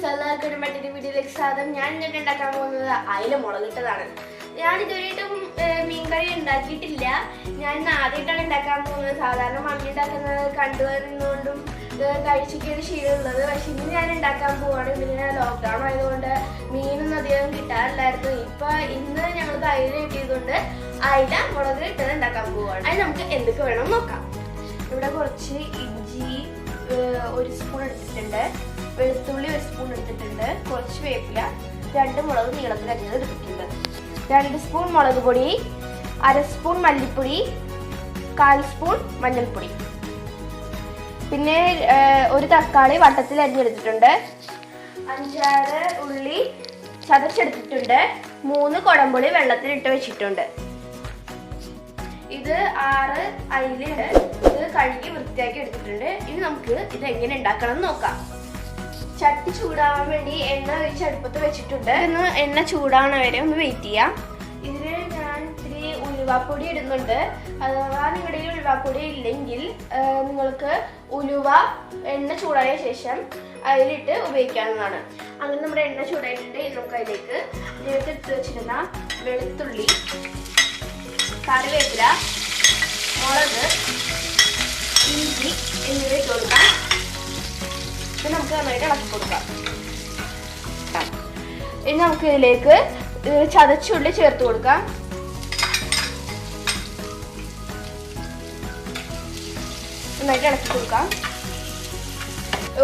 എല്ലാവർക്കും മറ്റൊരു വീഡിയോയിലേക്ക് സ്വാഗതം. ഞാൻ ഇന്നിട്ട് ഉണ്ടാക്കാൻ പോകുന്നത് അയില മുളകിട്ടതാണ്. ഞാൻ ഇതുവരെയായിട്ടും മീൻകറി ഉണ്ടാക്കിയിട്ടില്ല. ഞാൻ ആദ്യമായിട്ടാണ് ഉണ്ടാക്കാൻ പോകുന്നത്. സാധാരണ മമ്മി ഉണ്ടാക്കുന്നത് കണ്ടുവരുന്നതുകൊണ്ടും കഴിച്ചിട്ടൊരു ശീലമുള്ളത്. പക്ഷെ ഇന്ന് ഞാൻ ഉണ്ടാക്കാൻ പോവാണ്. ഇതിന് ലോക്ക്ഡൗൺ ആയതുകൊണ്ട് മീനൊന്നും അധികം കിട്ടാറില്ലായിരുന്നു. ഇന്ന് ഞങ്ങൾക്ക് അയില കിട്ടിയതുകൊണ്ട് അയില മുളക് ഇട്ടത് ഉണ്ടാക്കാൻ പോവാണ്. അതിന് നമുക്ക് എന്തൊക്കെ വേണം നോക്കാം. ഇവിടെ കുറച്ച് ഇഞ്ചി 1 സ്പൂൺ എടുത്തിട്ടുണ്ട്, വെളുത്തുള്ളി 1 സ്പൂൺ എടുത്തിട്ടുണ്ട്, കുറച്ച് വേപ്പില, 2 മുളക് നീളത്തിൽ അരിഞ്ഞത് എടുത്തിട്ടുണ്ട്, 2 സ്പൂൺ മുളക് പൊടി, 1/2 സ്പൂൺ മല്ലിപ്പൊടി, 1/4 സ്പൂൺ മഞ്ഞൾപ്പൊടി, പിന്നെ 1 തക്കാളി വട്ടത്തിൽ അരിഞ്ഞെടുത്തിട്ടുണ്ട്, 5-6 ഉള്ളി ചതച്ചെടുത്തിട്ടുണ്ട്, 3 കുടംപുളി വെള്ളത്തിലിട്ട് വെച്ചിട്ടുണ്ട്. ഇത് 6 അയിലുണ്ട്. ഇത് കഴുകി വൃത്തിയാക്കി എടുത്തിട്ടുണ്ട്. ഇനി നമുക്ക് ഇത് എങ്ങനെ ഉണ്ടാക്കണം എന്ന് നോക്കാം. ചട്ടി ചൂടാവാൻ വേണ്ടി എണ്ണ ഒഴിച്ച് അടുപ്പത്ത് വെച്ചിട്ടുണ്ട്. ഇന്ന് എണ്ണ ചൂടാവണ വരെ ഒന്ന് വെയിറ്റ് ചെയ്യാം. ഇതിൽ ഞാൻ ഇത്തിരി ഉലുവാപ്പൊടി ഇടുന്നുണ്ട്. അഥവാ നിങ്ങളുടെ ഈ ഉലുവാപ്പൊടി ഇല്ലെങ്കിൽ നിങ്ങൾക്ക് ഉലുവ എണ്ണ ചൂടായ ശേഷം അതിലിട്ട് ഉപയോഗിക്കാവുന്നതാണ്. അങ്ങനെ നമ്മുടെ എണ്ണ ചൂടായിട്ടുണ്ട്. നമുക്ക് അതിലേക്ക് നേരത്തെ എടുത്ത് വെച്ചിരുന്ന വെളുത്തുള്ളി, കറിവേപ്പില, മുളക്, ഇഞ്ചി എന്നിവ ഇട്ട് കൊടുക്കാം. ഇത് നമുക്ക് നന്നായിട്ട് ഇളക്കി കൊടുക്കാം. ഇനി നമുക്ക് ഇതിലേക്ക് ചതച്ചുള്ളി ചേർത്ത് കൊടുക്കാം. നന്നായിട്ട് ഇളക്കി കൊടുക്കാം.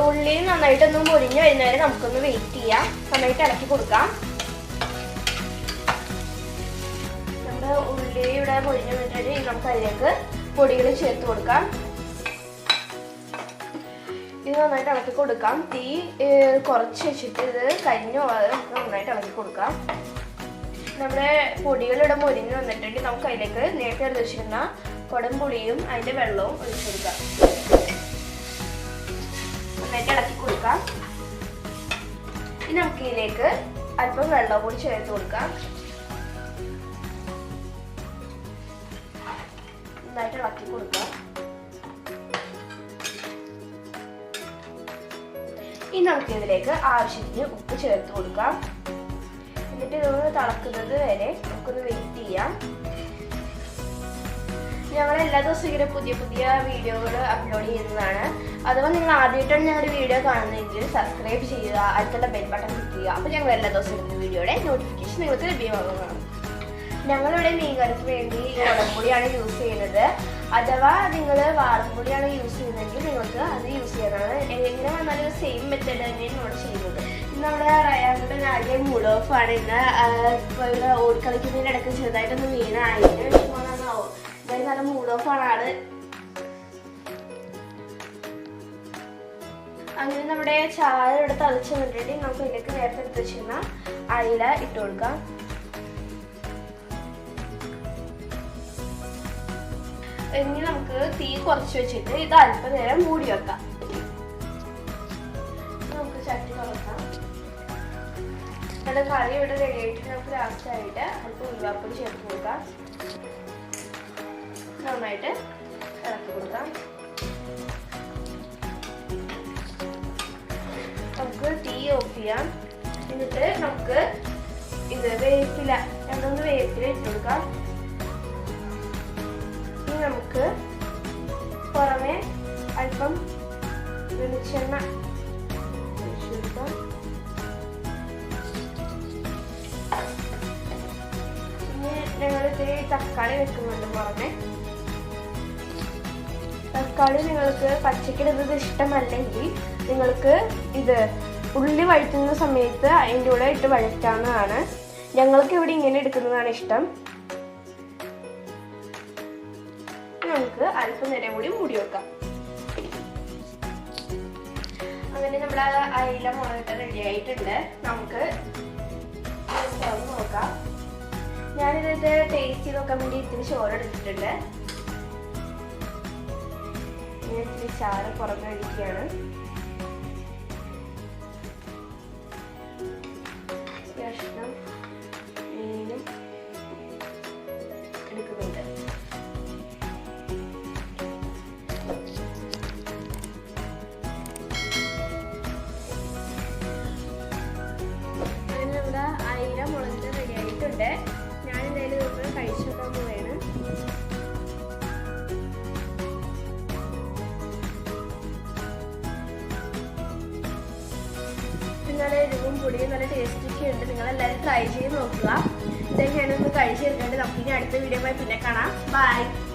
ഉള്ളി നന്നായിട്ടൊന്ന് മുരിഞ്ഞ് വരുന്നവരെ നമുക്കൊന്ന് വെയിറ്റ് ചെയ്യാം. നന്നായിട്ട് ഇളക്കി കൊടുക്കാം. ഉള്ളി ഇവിടെ പൊരിഞ്ഞു വന്നിട്ട് നമുക്ക് അതിലേക്ക് പൊടികൾ ചേർത്ത് കൊടുക്കാം. ഇത് നന്നായിട്ട് ഇളക്കി കൊടുക്കാം. തീ കുറച്ച് വെച്ചിട്ട് ഇത് കരിഞ്ഞു പോകാതെ നമുക്ക് നന്നായിട്ട് ഇളക്കി കൊടുക്കാം. നമ്മുടെ പൊടികളിവിടെ മൊരിഞ്ഞ് വന്നിട്ടുണ്ട്. നമുക്ക് അതിലേക്ക് നേരത്തെ എടുത്ത് വെച്ചിരുന്ന കുടംപുളിയും അതിൻ്റെ വെള്ളവും ഒഴിച്ചു കൊടുക്കാം. നന്നായിട്ട് ഇളക്കി കൊടുക്കാം. ഇനി നമുക്ക് ഇതിലേക്ക് അല്പം വെള്ളം കൂടി ചേർത്ത് കൊടുക്കാം. നന്നായിട്ട് ഇളക്കി കൊടുക്കാം. ഇനി നമുക്ക് ഇതിലേക്ക് ആവശ്യത്തിന് ഉപ്പ് ചേർത്ത് കൊടുക്കാം. എന്നിട്ട് ഇതൊന്ന് തിളക്കുന്നത് വരെ നമുക്കൊന്ന് വെയിറ്റ് ചെയ്യാം. ഞങ്ങൾ എല്ലാ ദിവസവും ഇങ്ങനെ പുതിയ പുതിയ വീഡിയോകൾ അപ്ലോഡ് ചെയ്യുന്നതാണ്. അഥവാ നിങ്ങൾ ആദ്യമായിട്ടാണ് ഞങ്ങളുടെ വീഡിയോ കാണുന്നതെങ്കിൽ സബ്സ്ക്രൈബ് ചെയ്യുക, അടുത്തുള്ള ബെൽ ബട്ടൺ ക്ലിക്ക് ചെയ്യുക. അപ്പോൾ ഞങ്ങൾ എല്ലാ ദിവസവും ഇടുന്ന വീഡിയോയുടെ നോട്ടിഫിക്കേഷൻ നിങ്ങൾക്ക് ലഭ്യമാകുന്നതാണ്. ഞങ്ങളിവിടെ മീൻകറിക്ക് വേണ്ടി കുടംപുളിയാണ് യൂസ് ചെയ്യുന്നത്. അഥവാ നിങ്ങൾ വാളംപുളിയാണ് യൂസ് ചെയ്യുന്നതെങ്കിൽ നിങ്ങൾക്ക് അത് യൂസ് ചെയ്യാനാണ്. എങ്ങനെ വന്നാലും സെയിം മെത്തേഡ് തന്നെയാണ് ഇവിടെ ചെയ്യുന്നത്. ഇന്ന് നമ്മുടെ റയാൻ്റെ ആദ്യം മൂഡ് ഓഫ് ആണ്. ഇന്ന് ഇവിടെ ഓടിക്കളിക്കുന്നതിൻ്റെ ഇടയ്ക്ക് ചെറുതായിട്ടൊന്ന് വീണായിട്ട് വിഷമമാവും. എന്തായാലും നല്ല മൂഡ് ഓഫ് ആണ് ആള്. അങ്ങനെ നമ്മുടെ ചായ ഇവിടെ തളിച്ച് വന്നിട്ട് നമുക്ക് ഇതിലേക്ക് നേരത്തെ എടുത്ത് വെച്ചിരുന്ന അയില ഇട്ട് കൊടുക്കാം. ഇനി നമുക്ക് തീ കുറച്ച് വെച്ചിട്ട് ഇത് അല്പം നേരം മൂടി വെക്കാം. നമുക്ക് ചട്ടി തുറക്കാം. നമ്മുടെ കറി ഇവിടെ റെഡി ആയിട്ട് നമുക്ക് ലാസ്റ്റായിട്ട് അല്പം ഉലുവാപ്പൊടി ചേർത്ത് കൊടുക്കാം. നന്നായിട്ട് ഇളക്കി കൊടുക്കാം. നമുക്ക് തീ ഓഫ് ചെയ്യാം. എന്നിട്ട് നമുക്ക് ഇത് വേപ്പില 2 വേപ്പില ഇട്ട് കൊടുക്കാം. നമുക്ക് പുറമെ അല്പം വെളിച്ചെണ്ണ ഒഴിച്ചു കൊടുക്കാം. പിന്നെ ഞങ്ങൾ ഇത്തിരി തക്കാളി വെക്കുന്നുണ്ട് പുറമെ. തക്കാളി നിങ്ങൾക്ക് പച്ചക്കിടുന്നത് ഇഷ്ടമല്ലെങ്കിൽ നിങ്ങൾക്ക് ഇത് ഉള്ളി വഴറ്റുന്ന സമയത്ത് അതിൻ്റെ കൂടെ ഇട്ട് വഴറ്റാവുന്നതാണ്. ഞങ്ങൾക്ക് ഇവിടെ ഇങ്ങനെ എടുക്കുന്നതാണ് ഇഷ്ടം. നമുക്ക് അല്പം നേരം കൂടി മൂടി വെക്കാം. അങ്ങനെ നമ്മുടെ അയില മുളകിട്ട് റെഡി ആയിട്ടുണ്ട്. നമുക്ക് തുറന്ന് നോക്കാം. ഞാനിത് ടേസ്റ്റ് ചെയ്ത് നോക്കാൻ വേണ്ടി ഇത്തിരി ചോറ് എടുത്തിട്ടുണ്ട്. ഇത്തിരി ചാറ് പുറമെ ഒഴിക്കുകയാണ്. കഷ്ണം മീനും എടുക്കുന്നുണ്ട്. നല്ല എരിവും പൊടിയും നല്ല ടേസ്റ്റൊക്കെ ഉണ്ട്. നിങ്ങളെല്ലാവരും ട്രൈ ചെയ്ത് നോക്കുക. ഇതൊക്കെ ഞാനൊന്ന് കഴിച്ചെടുക്കേണ്ടത്. നമുക്കിനി അടുത്ത വീഡിയോ പിന്നെ കാണാം. ബൈ.